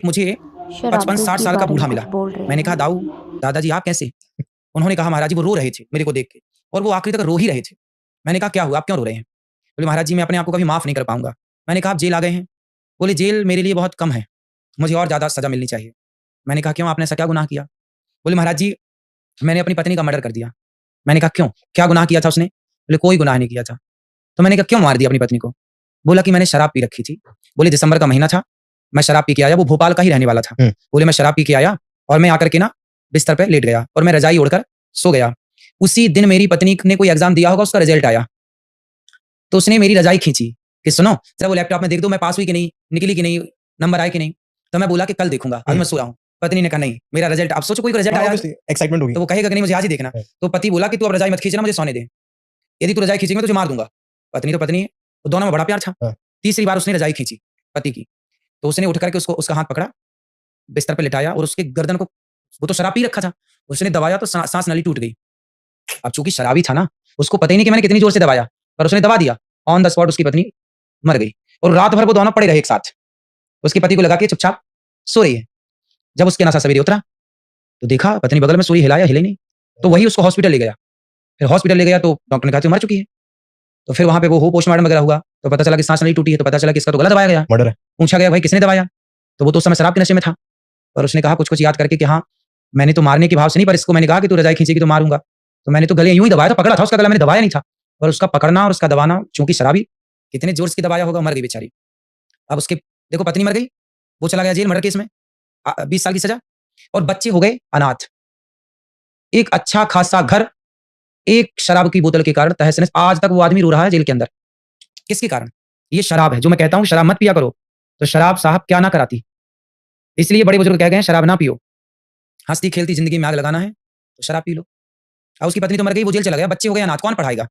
मुझे शराब 55-60 के साल का बारे में बूढ़ा कुछ मिला। बोल रहे मैंने हैं। कहा, "दाऊ, दादाजी आप कैसे?" उन्होंने कहा, "महाराज जी" वो रो रहे थे मेरे को देख के और वो आखिरी तक रो ही रहे थे। मैंने कहा, "क्या हुआ? आप क्यों रो रहे हैं?" बोले, "महाराज जी मैं अपने आप को कभी माफ़ नहीं कर पाऊँगा।" मैंने कहा, "आप जेल आ गए हैं?" बोले, "जेल मेरे लिए बहुत कम है, मुझे और ज़्यादा सज़ा मिलनी चाहिए।" मैंने कहा, "क्यों? आपने ऐसा क्या गुनाह किया?" बोले, "महाराज जी, मैंने अपनी पत्नी का मर्डर कर दिया।" मैंने कहा, "क्यों? क्या गुनाह किया था उसने?" बोले, "कोई गुनाह नहीं किया था।" तो मैंने कहा, "क्यों मार दिया अपनी पत्नी को?" बोला कि मैंने शराब पी रखी थी। बोले, "दिसंबर का महीना था, मैं शराब पी के आया।" वो भोपाल का ही रहने वाला था। बोले, "मैं शराब पी के आया और मैं आकर के ना बिस्तर पे लेट गया और मैं रज़ाई ओढ़कर सो गया। उसी दिन मेरी पत्नी ने कोई एग्ज़ाम दिया होगा, उसका रिज़ल्ट आया। तो उसने मेरी रज़ाई खींची कि सुनो, ज़रा वो लैपटॉप में देख दो मैं पास हुई कि नहीं, निकली कि नहीं, नंबर आए कि नहीं। तो मैं बोला कि कल देखूँगा, अभी मैं सो रहा हूँ। पत्नी ने कहा, "नहीं, मेरा रिज़ल्ट" अब सोचो कोई का रिज़ल्ट हाँ, आया ऑब्वियसली एक्साइटमेंट होगी। तो वो कहेगा कि नहीं मुझे आज ही देखना। हाँ। तो पति बोला कि, "तू अब रज़ाई मत खींचना, मुझे सोने दे। यदि तू रज़ाई खींचेगा तो तुझे मार दूँगा।" पत्नी तो पत्नी है, तो दोनों में बड़ा प्यार था। हाँ। तीसरी बार उसने रज़ाई खींची पति की, तो उसने उठ कर के उसको उसका हाथ पकड़ा, बिस्तर पे लिटाया और उसके गर्दन को वो तो शराब पी रखा था, उसने दबाया तो साँस नली टूट गई। अब चूँकि शराबी था ना, उसको पता ही नहीं कि मैंने कितनी ज़ोर से दबाया, पर उसने दबा दिया। ऑन द स्पॉट उसकी पत्नी मर गई और रात भर वो दोनों पड़े रहे एक साथ। उसके पति को लगा कि चुपचाप सो रही है। जब उसके नशा सवेरे उतरा, तो देखा पत्नी बगल में सोई, हिलाया, हिले नहीं। तो वही उसको हॉस्पिटल ले गया। फिर हॉस्पिटल ले गया तो डॉक्टर ने कहा कि मर चुकी है। तो फिर वहाँ पे वो पोस्टमार्टम वगैरह हुआ, तो पता चला कि साँस नहीं टूटी है, तो पता चला कि इसका तो गला दबाया गया। मर्डर है। पूछा गया, "भाई किसने दबाया?" तो वो तो उस समय शराब के नशे में था और उसने कहा कुछ-कुछ याद करके कि हाँ, मैंने तो मारने के भाव से नहीं, पर इसको मैंने कहा कि तू रज़ाई खींचेगी तो मारूँगा। तो मैंने तो गले यूँ ही दबाया था, पकड़ा था उसका गला, मैंने दबाया नहीं था। पर उसका पकड़ना और उसका दबाना, चूँकि शराबी, कितने ज़ोर से दबाया होगा, मर गई बेचारी। अब उसके देखो पत्नी मर गई, वो चला गया जेल मर्डर केस में 20 साल की सज़ा और बच्चे हो गए अनाथ। एक अच्छा खासा घर, एक शराब की बोतल के कारण तहस-नहस। आज तक वो आदमी रो रहा है जेल के अंदर। किसके कारण? ये शराब है, जो मैं कहता हूँ शराब मत पिया करो, तो शराब साहब क्या ना कराती। इसलिए बड़े बुजुर्ग कह गए हैं शराब ना पियो। हँसती-खेलती ज़िंदगी में आग लगाना है, तो शराब पी लो। अब उसकी पत्नी तो मर गई, वो जेल चला गया, बच्चे हो गए अनाथ, कौन पढ़ाएगा?